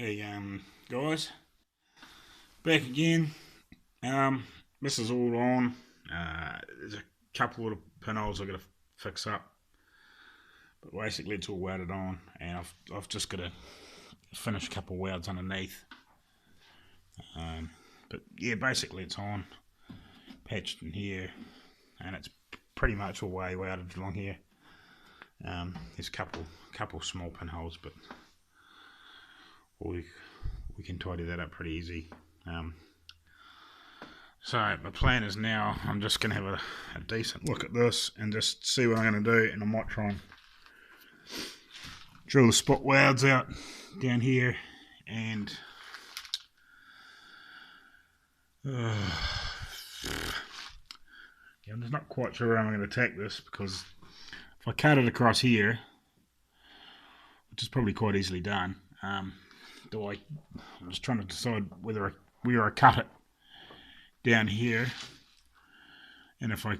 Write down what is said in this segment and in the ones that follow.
Hey guys, back again. This is all on. There's a couple little pinholes I've got to fix up, but basically it's all welded on, and I've just got to finish a couple of welds underneath. But yeah, basically it's on, patched in here, and it's pretty much all way welded along here. There's a couple small pinholes, but we can tidy that up pretty easy. So my plan is now I'm just going to have a decent look at this and just see what I'm going to do, and I might try and drill the spot welds out down here, and yeah, I'm just not quite sure how I'm going to attack this, because if I cut it across here, which is probably quite easily done, I'm just trying to decide where I cut it down here, and if I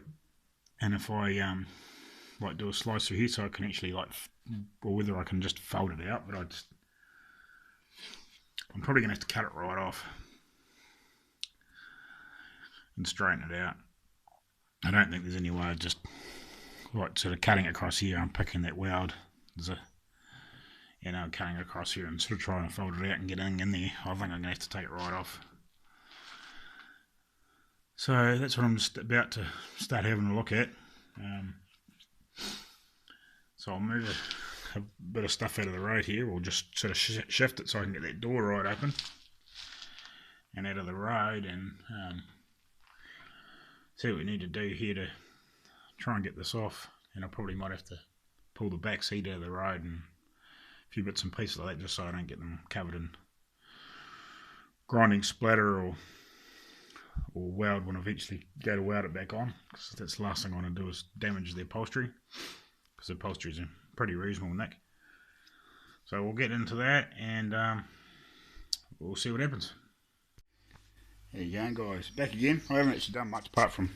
like do a slice through here, so I can actually or whether I can just fold it out. But I'm probably gonna have to cut it right off and straighten it out. I don't think there's any way of just sort of cutting across here. I'm picking that weld. Cutting across here and sort of trying to fold it out and get in there. I think I'm going to have to take it right off. So that's what I'm just about to start having a look at. So I'll move a bit of stuff out of the road here, or just sort of shift it so I can get that door right open and out of the road, and see what we need to do here to try and get this off. And I probably might have to pull the back seat out of the road and a few bits and pieces like that, just so I don't get them covered in grinding splatter or weld when I eventually go to weld it back on, because that's the last thing I want to do is damage the upholstery, because the upholstery is in pretty reasonable nick. So we'll get into that, and we'll see what happens. There you go, guys, back again. I haven't actually done much apart from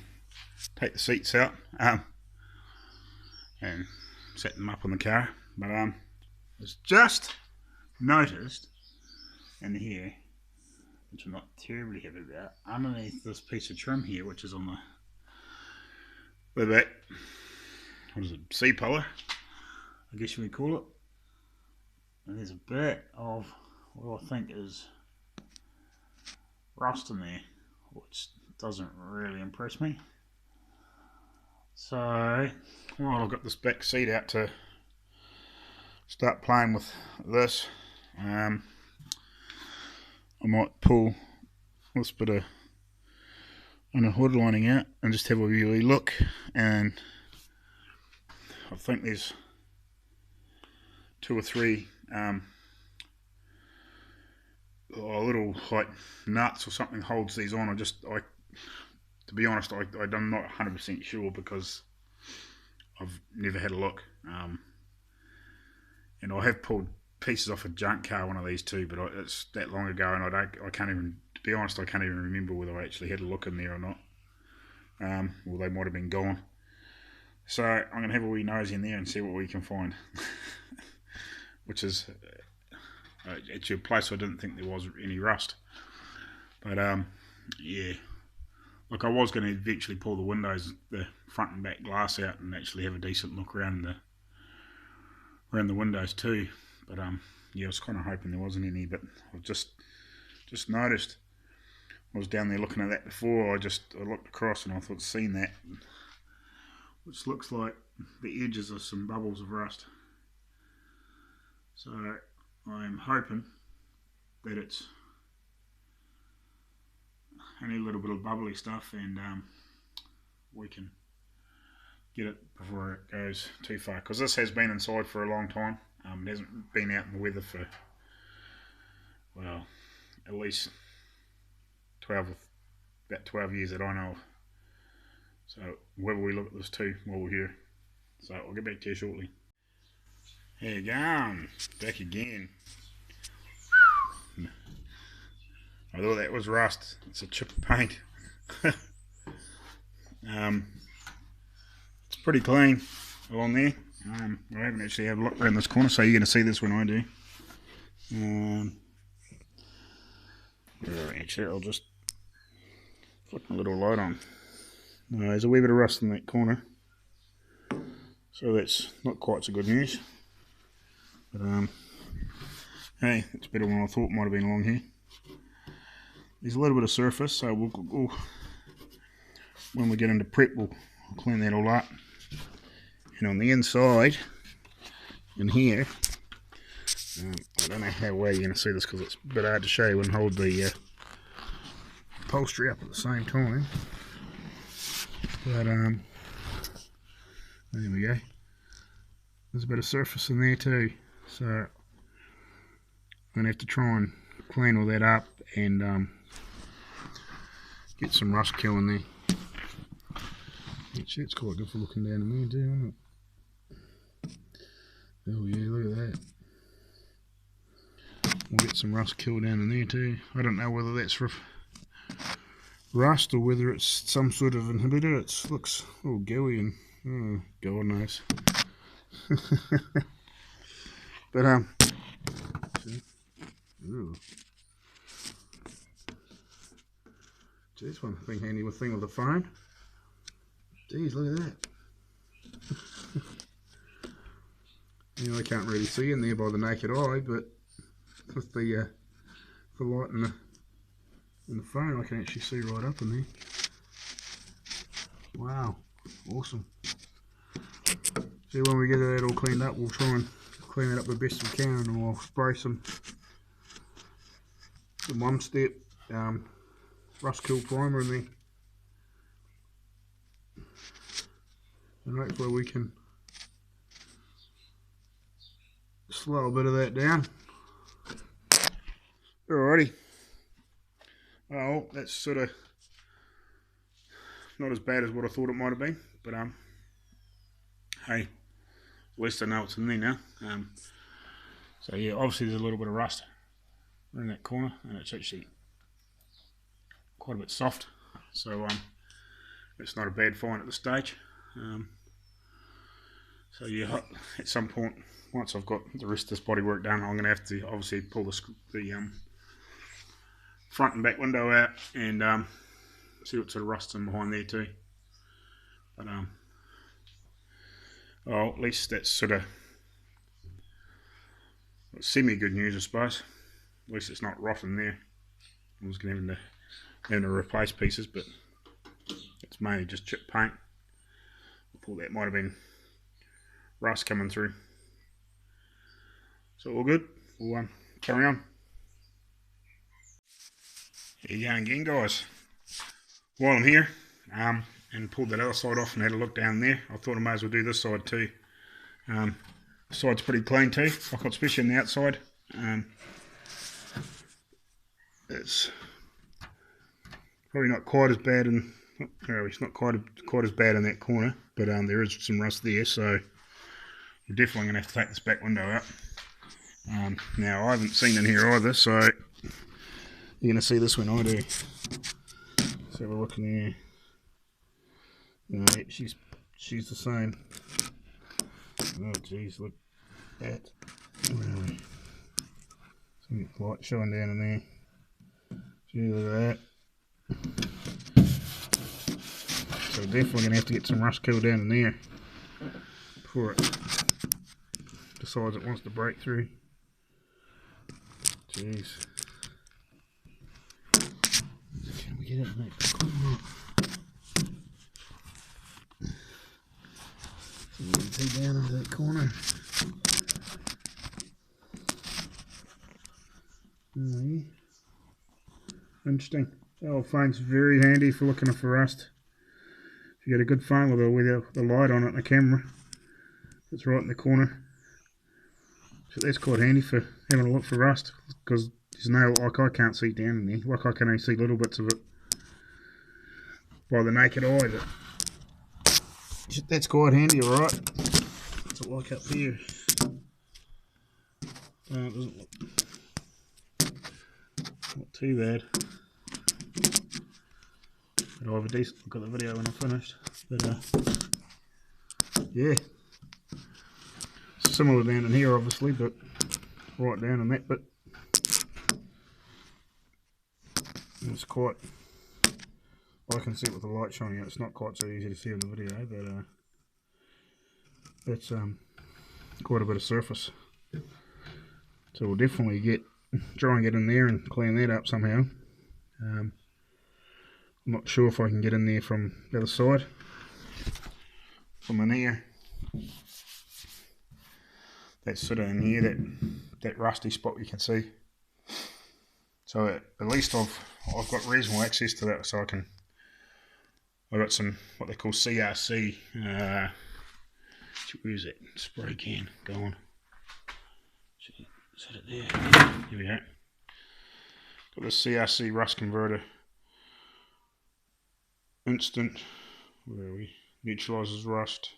take the seats out and set them up on the car, but it's just noticed in here, which I'm not terribly happy about, underneath this piece of trim here, which is on the back, what is it, C-pillar, I guess you would call it, and there's a bit of what I think is rust in there, which doesn't really impress me. So while I've got this back seat out to start playing with this, I might pull this bit of inner hood lining out and just have a wee look, and I think there's 2 or 3 little like nuts or something holds these on. To be honest, I'm not 100% sure, because I've never had a look. And I have pulled pieces off a junk car, one of these too, but it's that long ago, and I can't even, to be honest, I can't even remember whether I actually had a look in there or not. Well, they might have been gone. So I'm going to have a wee nose in there and see what we can find. Which is actually a place I didn't think there was any rust. But yeah, look, I was going to eventually pull the windows, the front and back glass out, and actually have a decent look around the windows too, but yeah, I was kind of hoping there wasn't any. But I've just noticed, I was down there looking at that before, I looked across and I thought seen that, which looks like the edges of some bubbles of rust. So I'm hoping that it's only a little bit of bubbly stuff, and we can get it before it goes too far, because this has been inside for a long time. It hasn't been out in the weather for, well, at least about 12 years that I know of. So whether we look at this too while we're here. So I'll get back to you shortly. There you go, back again. I thought that was rust. It's a chip of paint. It's pretty clean along there. I haven't actually had a look around this corner, so you're going to see this when I do. Actually, I'll just flick my little light on. No, there's a wee bit of rust in that corner, so that's not quite so good news. But hey, it's better than I thought might have been along here. There's a little bit of surface, so we'll when we get into prep, we'll clean that all up. And on the inside, in here, I don't know how well you're going to see this because it's a bit hard to show you and hold the upholstery up at the same time. But there we go. There's a bit of surface in there too, so I'm going to have to try and clean all that up and get some rust kill in there. Actually, it's quite good for looking down in there too, isn't it? Oh yeah, look at that. We'll get some rust kill down in there too. I don't know whether that's for rust or whether it's some sort of inhibitor. It looks all gooey and oh, God knows. But ooh. Geez, one thing handy with the phone. Geez, look at that. You know, I can't really see in there by the naked eye, but with the light in the phone, I can actually see right up in there. Wow, awesome. So when we get that all cleaned up, we'll try and clean it up the best we can, and we'll spray some one-step rust kill primer in there. And hopefully we can slow a bit of that down. Alrighty. Well, that's sort of not as bad as what I thought it might have been, but hey, at least I know it's in there now. So yeah, obviously there's a little bit of rust in that corner, and it's actually quite a bit soft. So it's not a bad find at this stage. So yeah, at some point, once I've got the rest of this bodywork done, I'm going to have to obviously pull the front and back window out and see what sort of rust's in behind there too. But well, at least that's sort of semi-good news, I suppose. At least it's not rotten there. I was going to have to replace pieces, but it's mainly just chip paint. I thought that might have been rust coming through. So all good. We'll carry on. Here you go again, guys. While I'm here, and pulled that other side off and had a look down there, I thought I may as well do this side too. The side's pretty clean too, like especially on the outside. It's probably not quite as bad in. It's not quite as bad in that corner, but there is some rust there, so you're definitely going to have to take this back window out. Now I haven't seen in here either, so you're going to see this when I do. Let's have a look in there. No, she's the same. Oh geez, look at that. Really. Some light showing down in there. Gee, look at that. So definitely going to have to get some rust kill down in there before it decides it wants to break through. Jeez. Can we get it, mate? So you can see down into that corner. Oh, yeah. Interesting. Oh, phone's very handy for looking for rust. If you get a good phone with the light on it and the camera, it's right in the corner. So that's quite handy for having a look for rust, because there's no, like I can't see down in there, like I can only see little bits of it by the naked eye. But that's quite handy, alright. What's it like up here? It doesn't look not too bad. But I'll have a decent look at the video when I'm finished. But yeah. Similar down in here obviously, but right down in that bit. It's quite, I can see it with the light shining out. It's not quite so easy to see in the video, but it's quite a bit of surface. So we'll definitely try and get in there and clean that up somehow. I'm not sure if I can get in there from the other side, from in here. That's sort of in here, that rusty spot you can see. So at least I've got reasonable access to that, so I've got some what they call CRC. Where is it? Spray can. Go on. Set it there. Here we go. Got the CRC rust converter. Instant. Where are we? Neutralizes rust.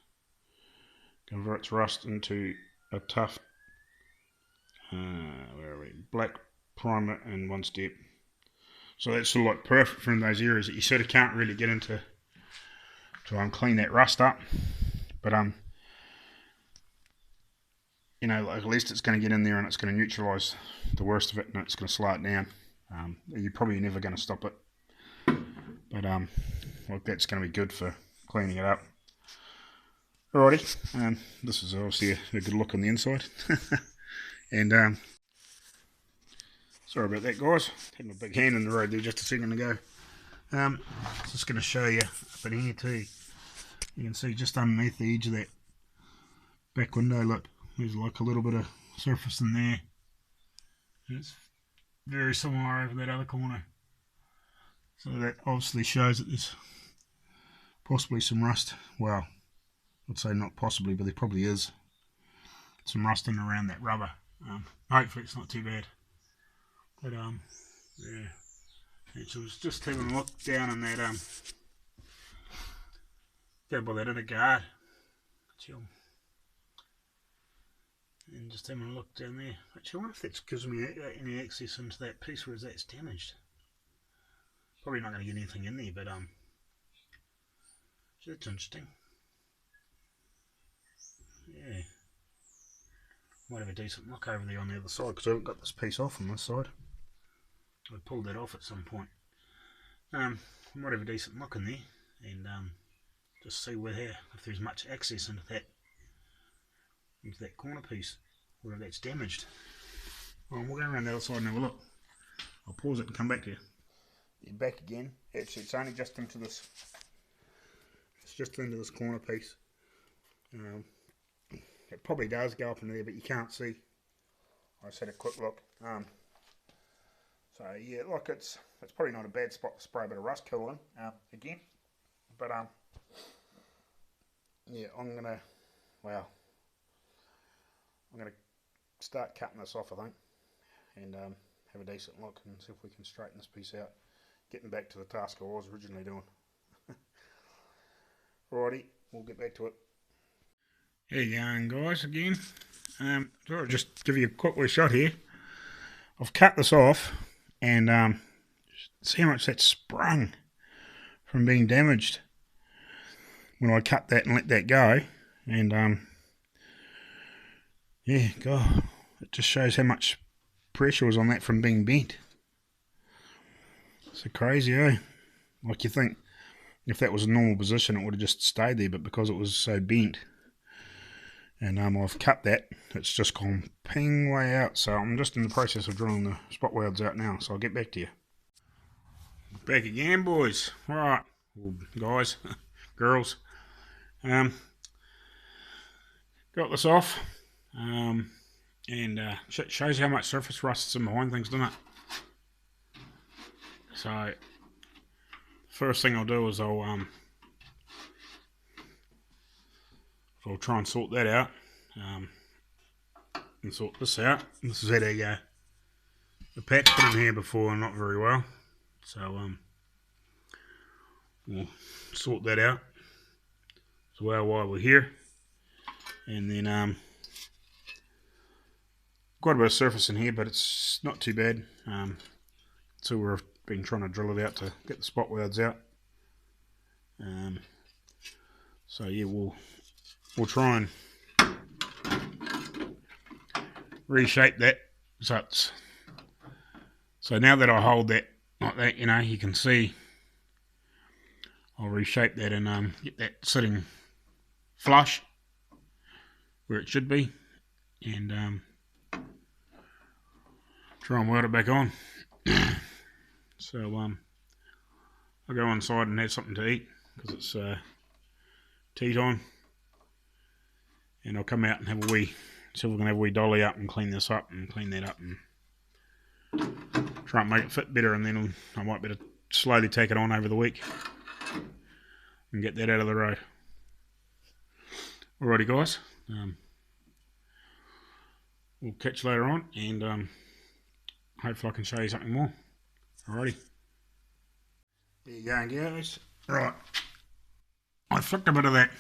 Converts rust into a tough. Where are we? Black primer in one step. So that's sort of like perfect for those areas that you sort of can't really get into to clean that rust up. But you know, like at least it's going to get in there and it's going to neutralise the worst of it, and it's going to slow it down. You're probably never going to stop it, but like that's going to be good for cleaning it up. Alrighty, this is obviously a good look on the inside. And sorry about that, guys. Had my big hand in the road there just a second ago. Just going to show you up in here too. You can see just underneath the edge of that back window, look, there's like a little bit of surface in there. It's very similar over that other corner. So that obviously shows that there's possibly some rust. Well, I'd say not possibly, but there probably is some rust in around that rubber. Hopefully it's not too bad. But yeah. And so I was just having a look down in that down by that inner guard. Chill. And just having a look down there. Actually, I wonder if that gives me any access into that piece where that's damaged. Probably not going to get anything in there, but so that's interesting. Yeah. Might have a decent look over there on the other side, because I haven't got this piece off on this side. I pulled that off at some point. I might have a decent look in there and just see if there's much access into that corner piece, whether that's damaged. Well, we'll go around the other side and have a look. I'll pause it and come back to you. You're back again. Actually, it's only just into this. It's just into this corner piece. It probably does go up in there, but you can't see. I just had a quick look. So yeah, look, it's probably not a bad spot to spray a bit of rust kill in again. But yeah, I'm gonna start cutting this off, I think, and have a decent look and see if we can straighten this piece out. Getting back to the task I was originally doing. Alrighty, we'll get back to it. Here you going, guys, again. So I'll just give you a quick wee shot here. I've cut this off, and see how much that sprung from being damaged when I cut that and let that go. And yeah, God, it just shows how much pressure was on that from being bent. So crazy, eh? Like you think if that was a normal position it would have just stayed there, but because it was so bent, and I've cut that, it's just gone ping way out. So I'm just in the process of drilling the spot welds out now, so I'll get back to you. Back again, boys. Alright, well, guys, girls. Got this off, and shows how much surface rust's in behind things, doesn't it? So first thing I'll do is I'll try and sort that out, and sort this out. This is how they go. The patch put in here before not very well, so we'll sort that out as well while we're here. And then quite a bit of surface in here, but it's not too bad. So we've been trying to drill it out to get the spot welds out. So yeah, we'll try and reshape that. So now that I hold that like that, you know, you can see. I'll reshape that and get that sitting flush where it should be, and try and weld it back on. So I'll go inside and have something to eat because it's tea time, and I'll come out and have a wee, see if we can have a wee dolly up and clean this up and clean that up and try and make it fit better, and then I might be able to slowly take it on over the week and get that out of the road. Alrighty guys, we'll catch you later on, and hopefully I can show you something more. Alrighty. There you go guys. Right, I flicked a bit of that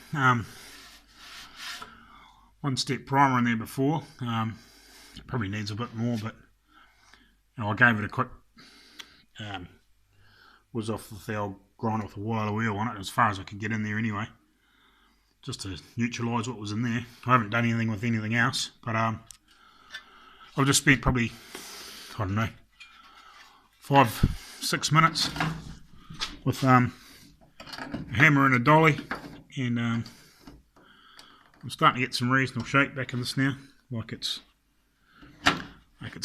one step primer in there before. It probably needs a bit more, but you know, I gave it a quick was off with the old grind with the wire wheel on it as far as I could get in there anyway, just to neutralise what was in there. I haven't done anything with anything else, but I've just spent probably, I don't know, 5-6 minutes with a hammer and a dolly, and I'm starting to get some reasonable shape back in this now. Like it's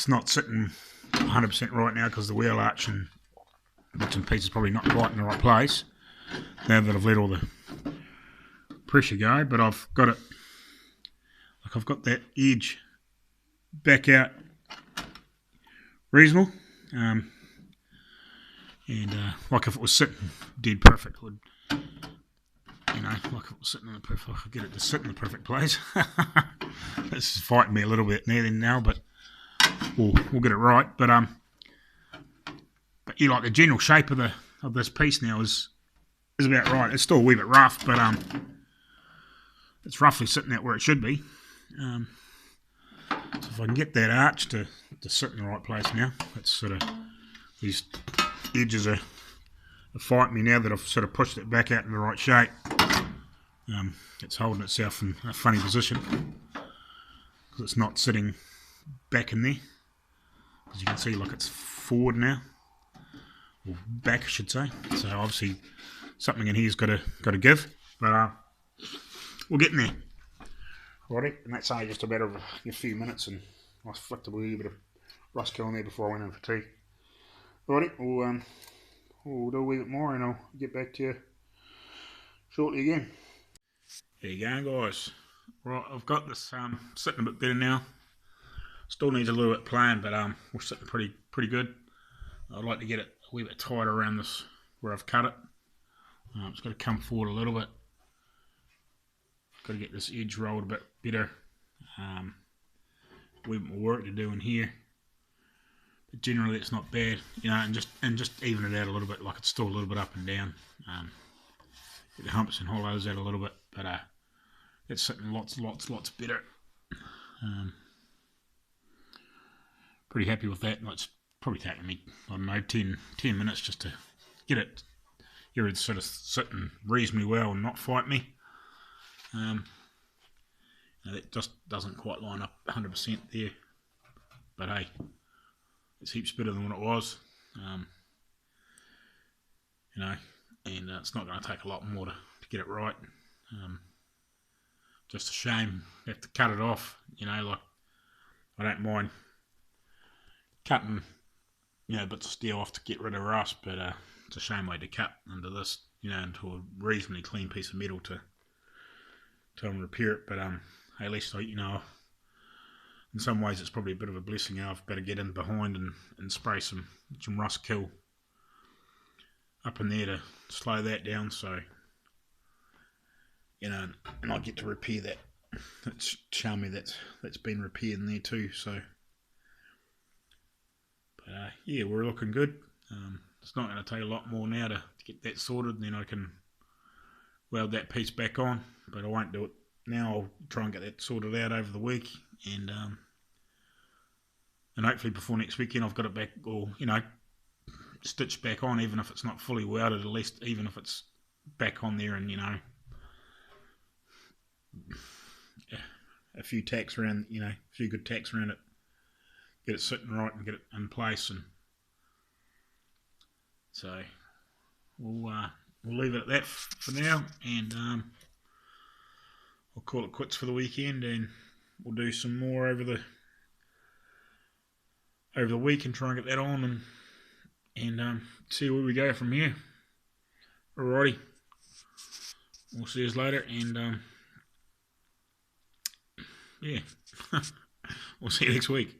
not sitting 100% right now because the wheel arch and bits and pieces probably not quite in the right place now that I've let all the pressure go, but I've got it, like I've got that edge back out reasonable, and like if it was sitting dead perfect, it would, you know, like if it was sitting in the perfect, I could get it to sit in the perfect place. This is fighting me a little bit now, but we'll get it right. But you like the general shape of this piece now is about right. It's still a wee bit rough, but it's roughly sitting out where it should be. So if I can get that arch to sit in the right place now, it's sort of, these edges are fighting me now that I've sort of pushed it back out in the right shape. It's holding itself in a funny position because it's not sitting back in there. As you can see, like it's forward now, or back I should say. So obviously something in here's got to give, but we'll get in there. Righty, and that's only just about a few minutes, and I flicked a wee bit of rust kill in there before I went in for tea. Righty, we'll do a wee bit more and I'll get back to you shortly again. There you go guys. Right, I've got this sitting a bit better now. Still needs a little bit playing, but we're sitting pretty good. I'd like to get it a wee bit tighter around this where I've cut it. It's got to come forward a little bit. Got to get this edge rolled a bit better. A wee bit more work to do in here, but generally it's not bad, you know. And just even it out a little bit, like it's still a little bit up and down. Get the humps and hollows out a little bit, but it's sitting lots better. Pretty happy with that. It's probably taken me, I don't know, 10 minutes just to get it sort of sitting reasonably well and not fight me. That just doesn't quite line up 100% there, but hey, it's heaps better than what it was. You know, and it's not going to take a lot more to get it right. Just a shame you have to cut it off, you know. Like, I don't mind cutting, you know, bits of steel off to get rid of rust, but it's a shame way to cut into this, you know, into a reasonably clean piece of metal to repair it. But hey, at least, you know, in some ways it's probably a bit of a blessing. I've better get in behind and spray some rust kill up in there to slow that down, so, you know, and I get to repair that. It's showing me that's been repaired in there too. So, but yeah, we're looking good. It's not going to take a lot more now to get that sorted, and then I can weld that piece back on. But I won't do it now. I'll try and get that sorted out over the week, and hopefully before next weekend I've got it back, or, you know, stitched back on, even if it's not fully welded, at least even if it's back on there, and, you know, a few tacks around, you know, a few good tacks around it, get it sitting right and get it in place, and So we'll leave it at that for now, and I'll call it quits for the weekend, and we'll do some more over the week and try and get that on, and see where we go from here. Alrighty, we'll see you later, and yeah, we'll see you next week.